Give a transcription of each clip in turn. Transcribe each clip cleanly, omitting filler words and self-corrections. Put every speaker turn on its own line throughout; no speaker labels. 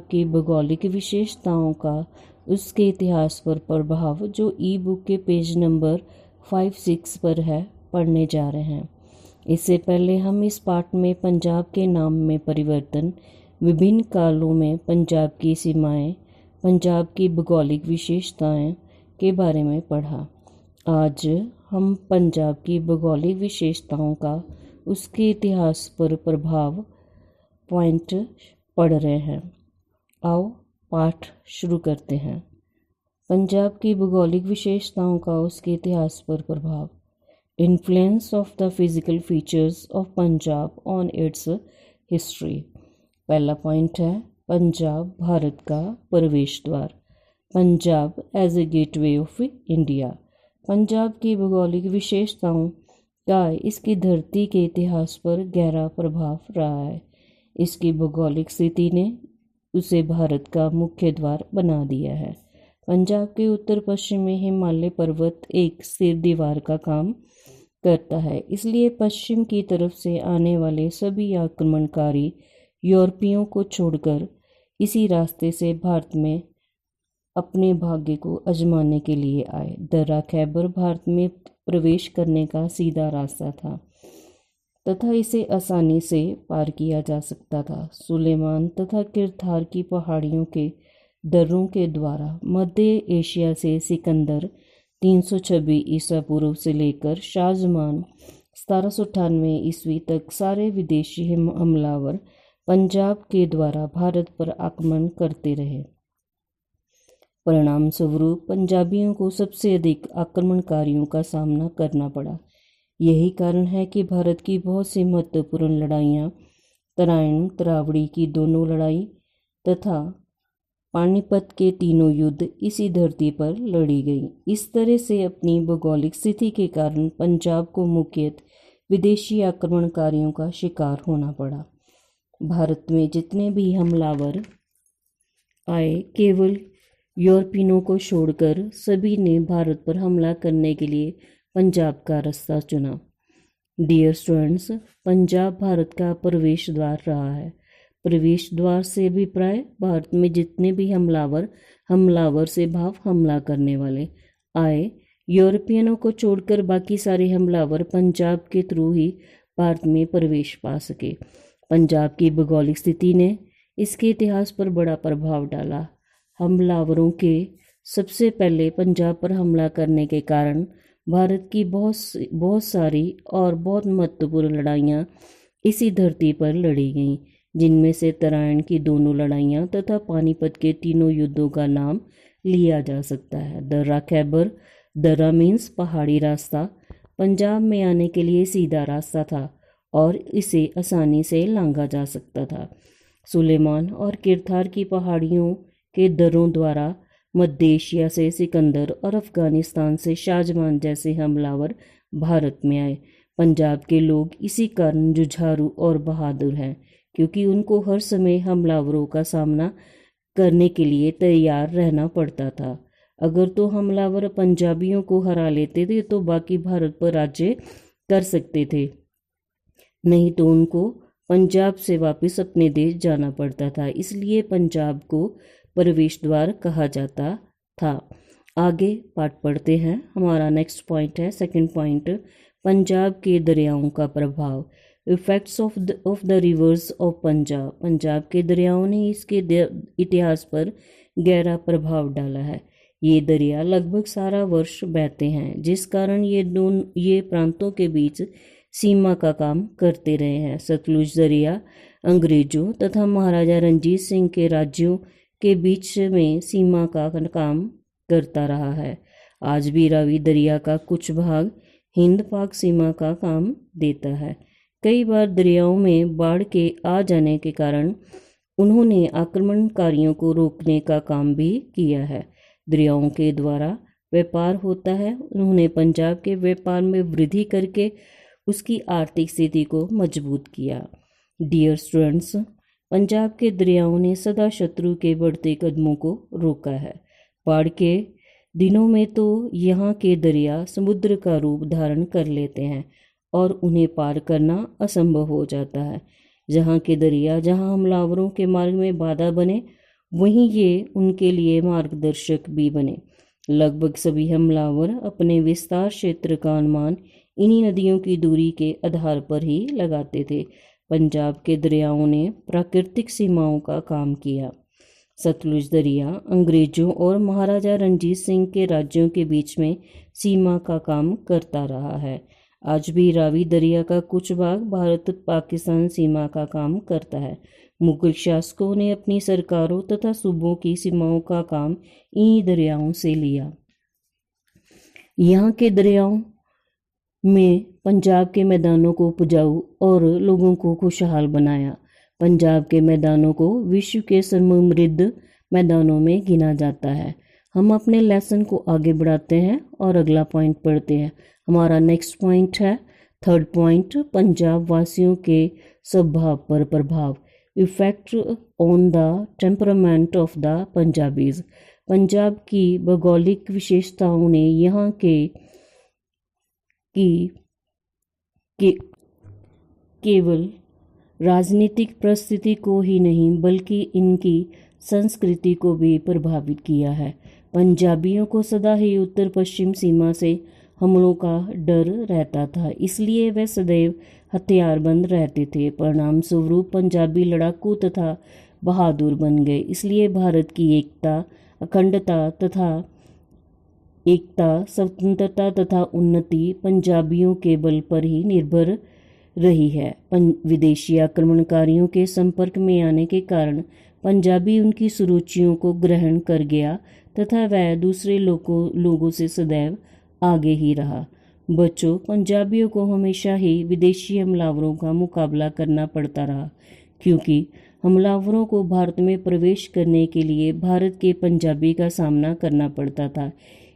की भौगोलिक विशेषताओं का उसके इतिहास पर प्रभाव जो ई बुक के पेज नंबर 5-6 पर है पढ़ने जा रहे हैं। इससे पहले हम इस पाठ में पंजाब के नाम में परिवर्तन, विभिन्न कालों में पंजाब की सीमाएं, पंजाब की भौगोलिक विशेषताएं के बारे में पढ़ा। आज हम पंजाब की भौगोलिक विशेषताओं का उसके इतिहास पर प्रभाव पॉइंट पढ़ रहे हैं। आओ पाठ शुरू करते हैं। पंजाब की भौगोलिक विशेषताओं का उसके इतिहास पर प्रभाव। Influence of the physical features of Punjab on its history. पहला पॉइंट है पंजाब भारत का प्रवेश द्वार। Punjab as a gateway of India. Punjab की भौगोलिक विशेषताओं का इसकी धरती के इतिहास पर गहरा प्रभाव रहा है। इसकी भौगोलिक स्थिति ने उसे भारत का मुख्य द्वार बना दिया है। पंजाब के उत्तर पश्चिम में हिमालय पर्वत एक स्थिर दीवार का काम करता है, इसलिए पश्चिम की तरफ से आने वाले सभी आक्रमणकारी यूरोपियों को छोड़कर इसी रास्ते से भारत में अपने भाग्य को आजमाने के लिए आए। दर्रा खैबर भारत में प्रवेश करने का सीधा रास्ता था तथा इसे आसानी से पार किया जा सकता था। सुलेमान तथा किरथार की पहाड़ियों के दर्रों के द्वारा मध्य एशिया से सिकंदर 326 ईसा पूर्व से लेकर शाहजहां 1798 ईस्वी तक सारे विदेशी हमलावर पंजाब के द्वारा भारत पर आक्रमण करते रहे। परिणाम स्वरूप पंजाबियों को सबसे अधिक आक्रमणकारियों का सामना करना पड़ा। यही कारण है कि भारत की बहुत सी महत्वपूर्ण लड़ाइयाँ, तराइन तरावड़ी की दोनों लड़ाई तथा पानीपत के तीनों युद्ध इसी धरती पर लड़ी गई। इस तरह से अपनी भौगोलिक स्थिति के कारण पंजाब को मुख्यतः विदेशी आक्रमणकारियों का शिकार होना पड़ा। भारत में जितने भी हमलावर आए, केवल यूरोपियनों को छोड़कर सभी ने भारत पर हमला करने के लिए पंजाब का रास्ता चुना। डियर स्टूडेंट्स, पंजाब भारत का प्रवेश द्वार रहा है। प्रवेश द्वार से अभिप्राय भारत में जितने भी हमलावर से भाव हमला करने वाले आए, यूरोपियनों को छोड़कर बाकी सारे हमलावर पंजाब के थ्रू ही भारत में प्रवेश पा सके। पंजाब की भौगोलिक स्थिति ने इसके इतिहास पर बड़ा प्रभाव डाला। हमलावरों के सबसे पहले पंजाब पर हमला करने के कारण भारत की बहुत सारी और बहुत महत्वपूर्ण लड़ाइयाँ इसी धरती पर लड़ी गईं, जिनमें से तराइन की दोनों लड़ाइयाँ तथा पानीपत के तीनों युद्धों का नाम लिया जा सकता है। दर्रा खैबर, दर्रा मीन्स पहाड़ी रास्ता, पंजाब में आने के लिए सीधा रास्ता था और इसे आसानी से लांघा जा सकता था। सुलेमान और किरथार की पहाड़ियों के दर्रों द्वारा मध्य एशिया से सिकंदर और अफगानिस्तान से शाहजहां जैसे हमलावर भारत में आए। पंजाब के लोग इसी कारण जुझारू और बहादुर हैं, क्योंकि उनको हर समय हमलावरों का सामना करने के लिए तैयार रहना पड़ता था। अगर तो हमलावर पंजाबियों को हरा लेते थे तो बाकी भारत पर राज्य कर सकते थे, नहीं तो उनको पंजाब से वापस अपने देश जाना पड़ता था। इसलिए पंजाब को प्रवेश द्वार कहा जाता था। आगे पाठ पढ़ते हैं। हमारा नेक्स्ट पॉइंट है, सेकंड पॉइंट, पंजाब के दरियाओं का प्रभाव। Effects of the reverse of Punjab. Punjab के दरियाओं ने इसके इतिहास पर गहरा प्रभाव डाला है। ये दरिया लगभग सारा वर्ष बहते हैं, जिस कारण ये प्रांतों के बीच सीमा का काम करते रहे हैं। सतलुज दरिया अंग्रेजों तथा महाराजा रणजीत सिंह के राज्यों के बीच में सीमा का काम करता रहा है। आज भी रावी दरिया का कुछ भाग हिंद पाक सीमा का काम देता है। कई बार दरियाओं में बाढ़ के आ जाने के कारण उन्होंने आक्रमणकारियों को रोकने का काम भी किया है। दरियाओं के द्वारा व्यापार होता है। उन्होंने पंजाब के व्यापार में वृद्धि करके उसकी आर्थिक स्थिति को मजबूत किया। डियर स्टूडेंट्स, पंजाब के दरियाओं ने सदा शत्रु के बढ़ते कदमों को रोका है। बाढ़ के दिनों में तो यहाँ के दरिया समुद्र का रूप धारण कर लेते हैं और उन्हें पार करना असंभव हो जाता है। जहाँ के दरिया जहाँ हमलावरों के मार्ग में बाधा बने, वहीं ये उनके लिए मार्गदर्शक भी बने। लगभग सभी हमलावर अपने विस्तार क्षेत्र का अनुमान इन्हीं नदियों की दूरी के आधार पर ही लगाते थे। पंजाब के दरियाओं ने प्राकृतिक सीमाओं का काम किया। सतलुज दरिया अंग्रेजों और महाराजा रणजीत सिंह के राज्यों के बीच में सीमा का काम करता रहा है। आज भी रावी दरिया का कुछ भाग भारत पाकिस्तान सीमा का काम करता है। मुगल शासकों ने अपनी सरकारों तथा सूबों की सीमाओं का काम इन्हीं दरियाओं से लिया। यहाँ के दरियाओं में पंजाब के मैदानों को उपजाऊ और लोगों को खुशहाल बनाया। पंजाब के मैदानों को विश्व के समृद्ध मैदानों में गिना जाता है। हम अपने लेसन को आगे बढ़ाते हैं और अगला पॉइंट पढ़ते हैं। हमारा नेक्स्ट पॉइंट है थर्ड पॉइंट, पंजाब वासियों के स्वभाव पर प्रभाव, effect on the temperament of the Punjabis. Punjab की भौगोलिक विशेषताओं ने यहाँ के केवल राजनीतिक परिस्थिति को ही नहीं बल्कि इनकी संस्कृति को भी प्रभावित किया है। पंजाबियों को सदा ही उत्तर पश्चिम सीमा से हमलों का डर रहता था, इसलिए वे सदैव हथियारबंद रहते थे। परिणाम स्वरूप पंजाबी लड़ाकू तथा बहादुर बन गए। इसलिए भारत की एकता, स्वतंत्रता तथा उन्नति पंजाबियों के बल पर ही निर्भर रही है। विदेशी आक्रमणकारियों के संपर्क में आने के कारण पंजाबी उनकी सुरुचियों को ग्रहण कर गया तथा वह दूसरे लोगों से सदैव आगे ही रहा। बच्चों, पंजाबियों को हमेशा ही विदेशी हमलावरों का मुकाबला करना पड़ता रहा, क्योंकि हमलावरों को भारत में प्रवेश करने के लिए भारत के पंजाबी का सामना करना पड़ता था।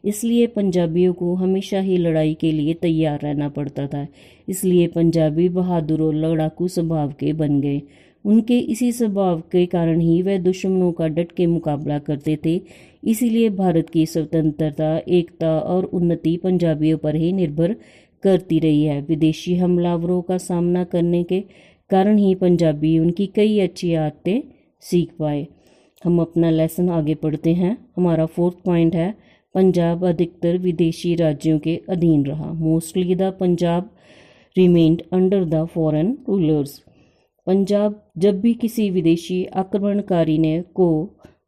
इसलिए पंजाबियों को हमेशा ही लड़ाई के लिए तैयार रहना पड़ता था। इसलिए पंजाबी बहादुर और लड़ाकू स्वभाव के बन गए। उनके इसी स्वभाव के कारण ही वह दुश्मनों का डट के मुकाबला करते थे। इसीलिए भारत की स्वतंत्रता, एकता और उन्नति पंजाबियों पर ही निर्भर करती रही है। विदेशी हमलावरों का सामना करने के कारण ही पंजाबी उनकी कई अच्छी आदतें सीख पाए। हम अपना लेसन आगे पढ़ते हैं। हमारा फोर्थ पॉइंट है पंजाब अधिकतर विदेशी राज्यों के अधीन रहा। Mostly the Punjab remained under the foreign rulers. Punjab जब भी किसी विदेशी आक्रमणकारी को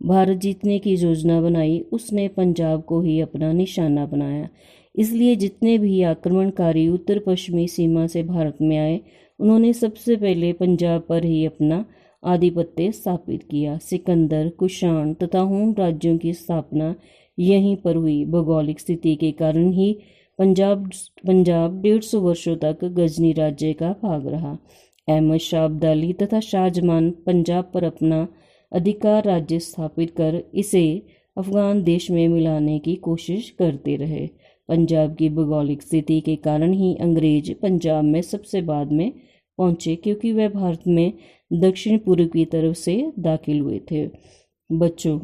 भारत जीतने की योजना बनाई, उसने पंजाब को ही अपना निशाना बनाया। इसलिए जितने भी आक्रमणकारी उत्तर पश्चिमी सीमा से भारत में आए, उन्होंने सबसे पहले पंजाब पर ही अपना आधिपत्य स्थापित किया। सिकंदर, कुषाण तथा हूण राज्यों की स्थापना यहीं पर हुई। भौगोलिक स्थिति के कारण ही पंजाब 150 वर्षों तक गजनी राज्य का भाग रहा। अहमद शाह अब्दाली तथा शाहजहां पंजाब पर अपना अधिकार राज्य स्थापित कर इसे अफगान देश में मिलाने की कोशिश करते रहे। पंजाब की भौगोलिक स्थिति के कारण ही अंग्रेज पंजाब में सबसे बाद में पहुंचे, क्योंकि वह भारत में दक्षिण पूर्व की तरफ से दाखिल हुए थे। बच्चों,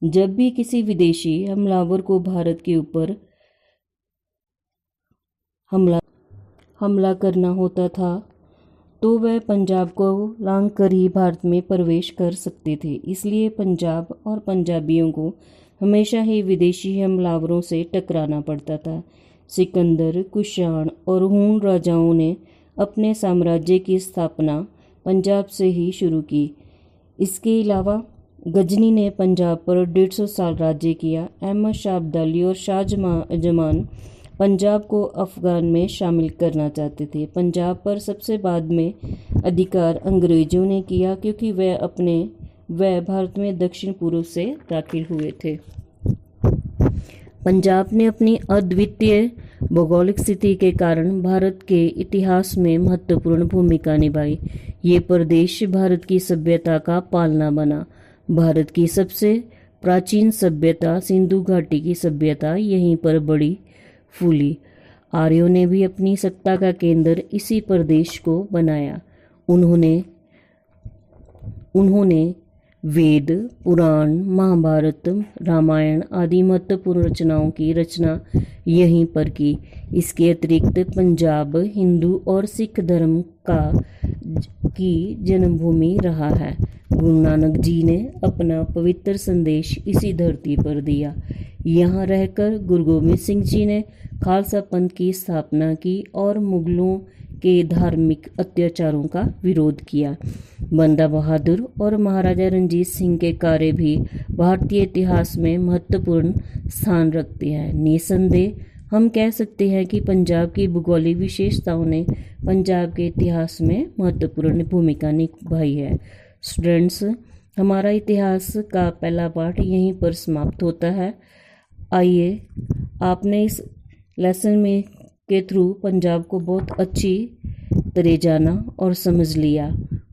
जब भी किसी विदेशी हमलावर को भारत के ऊपर हमला करना होता था, तो वह पंजाब को लांघ कर ही भारत में प्रवेश कर सकते थे। इसलिए पंजाब और पंजाबियों को हमेशा ही विदेशी हमलावरों से टकराना पड़ता था। सिकंदर, कुषाण और हूण राजाओं ने अपने साम्राज्य की स्थापना पंजाब से ही शुरू की। इसके अलावा गजनी ने पंजाब पर 150 साल राज्य किया। अहमद शाह अब्दाली और शाहजहां पंजाब को अफगान में शामिल करना चाहते थे। पंजाब पर सबसे बाद में अधिकार अंग्रेजों ने किया, क्योंकि वह भारत में दक्षिण पूर्व से दाखिल हुए थे। पंजाब ने अपनी अद्वितीय भौगोलिक स्थिति के कारण भारत के इतिहास में महत्वपूर्ण भूमिका निभाई। ये प्रदेश भारत की सभ्यता का पालना बना। भारत की सबसे प्राचीन सभ्यता सिंधु घाटी की सभ्यता यहीं पर बड़ी फूली। आर्यों ने भी अपनी सत्ता का केंद्र इसी प्रदेश को बनाया। उन्होंने वेद, पुराण, महाभारत, रामायण आदि महत्वपूर्ण रचनाओं की रचना यहीं पर की। इसके अतिरिक्त पंजाब हिंदू और सिख धर्म की जन्मभूमि रहा है। गुरु नानक जी ने अपना पवित्र संदेश इसी धरती पर दिया। यहाँ रहकर गुरु गोबिंद सिंह जी ने खालसा पंथ की स्थापना की और मुगलों के धार्मिक अत्याचारों का विरोध किया। बंदा बहादुर और महाराजा रंजीत सिंह के कार्य भी भारतीय इतिहास में महत्वपूर्ण स्थान रखते हैं। निसंदेह हम कह सकते हैं कि पंजाब की भूगोलिक विशेषताओं ने पंजाब के इतिहास में महत्वपूर्ण भूमिका निभाई है। स्टूडेंट्स, हमारा इतिहास का पहला पार्ट यहीं पर समाप्त होता है। आइए, आपने इस लेसन में के थ्रू पंजाब को बहुत अच्छी तरह जाना और समझ लिया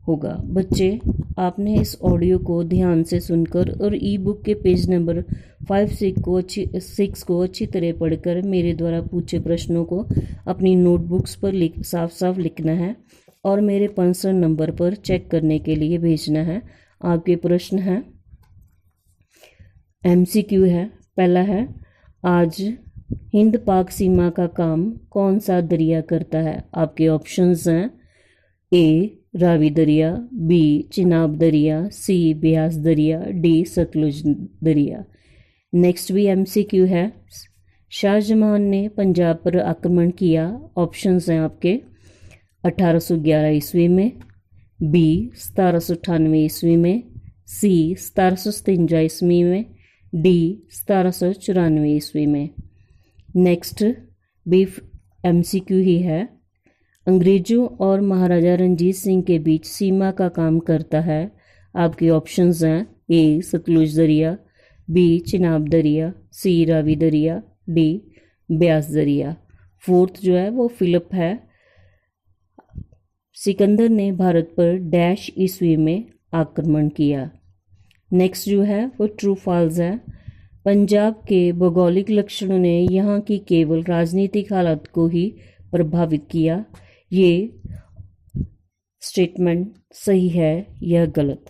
होगा। बच्चे, आपने इस ऑडियो को ध्यान से सुनकर और ई बुक के पेज नंबर 5-6 को अच्छी तरह पढ़कर मेरे द्वारा पूछे प्रश्नों को अपनी नोटबुक्स पर साफ साफ लिखना है और मेरे पर्सनल नंबर पर चेक करने के लिए भेजना है। आपके प्रश्न हैं, MCQ है। पहला है, आज हिंद पाक सीमा का काम कौन सा दरिया करता है? आपके ऑप्शंस हैं A रावी दरिया, B चिनाब दरिया, C ब्यास दरिया, D सतलुज दरिया। नेक्स्ट भी MCQ है, शाहजहां ने पंजाब पर आक्रमण किया। ऑप्शंस हैं आपके 1811 ईस्वी में, B 1798 ईस्वी में, C 1757 ईस्वी में, D 1794 ईस्वी में। नेक्स्ट भी MCQ ही है, अंग्रेजों और महाराजा रंजीत सिंह के बीच सीमा का काम करता है। आपके ऑप्शंस हैं A सतलुज दरिया, B चिनाब दरिया, C रावी दरिया, D ब्यास दरिया। फोर्थ जो है वो फिलिप है। सिकंदर ने भारत पर डैश ईस्वी में आक्रमण किया। नेक्स्ट जो है वो ट्रू फॉल्स है। पंजाब के भौगोलिक लक्षणों ने यहाँ की केवल राजनीतिक हालत को ही प्रभावित किया। ये स्टेटमेंट सही है या गलत?